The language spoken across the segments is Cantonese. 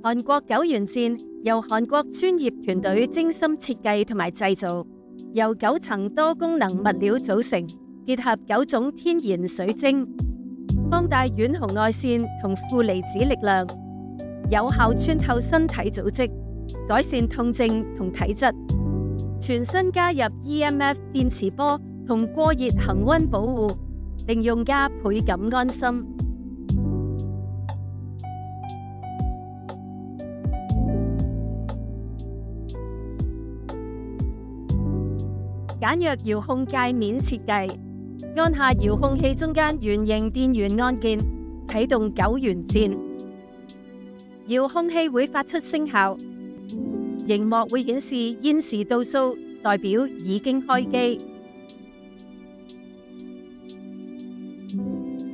韓國九元箭由韓國專業團隊精心設計同埋製造，由9層多功能物料組成，結合9種天然水晶，放大遠紅外線同負離子力量，有效穿透身體組織，改善痛症同體質。全新加入 EMF 電磁波同過熱恆溫保護，令用家倍感安心。簡約遙控界面設計，按下遙控器中間圓形電源按鍵，啟動9元箭。遙控器會發出聲效，螢幕會顯示現時度數，代表已經開機。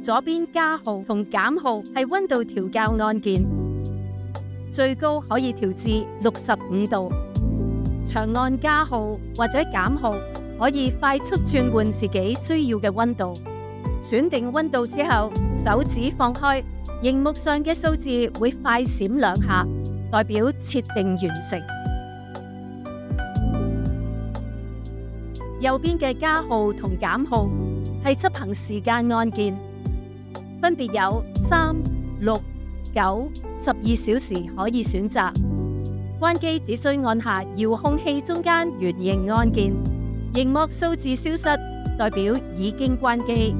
左邊加號同減號係溫度調校按鍵，最高可以調至65度。長按加號或者減號，可以快速轉換自己需要嘅溫度。選定溫度之後，手指放開，螢幕上嘅數字會快閃2下，代表設定完成。右邊嘅加號同減號係執行時間按鍵，分別有3、6、9、12小時可以選擇。關機只需按下遙控器中間圓形按鍵，螢幕數字消失，代表已經關機。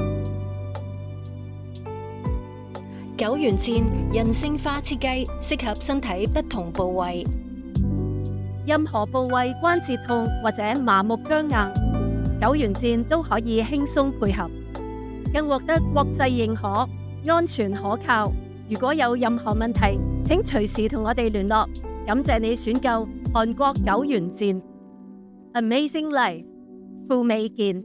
9元箭人性化設計，適合身體不同部位，任何部位關節痛或者麻木僵硬，9元箭都可以輕鬆配合，更獲得國際認可，安全可靠。如果有任何問題，請隨時同我哋聯絡。感謝你選購韓國9元箭 ，Amazing Life，傅美健。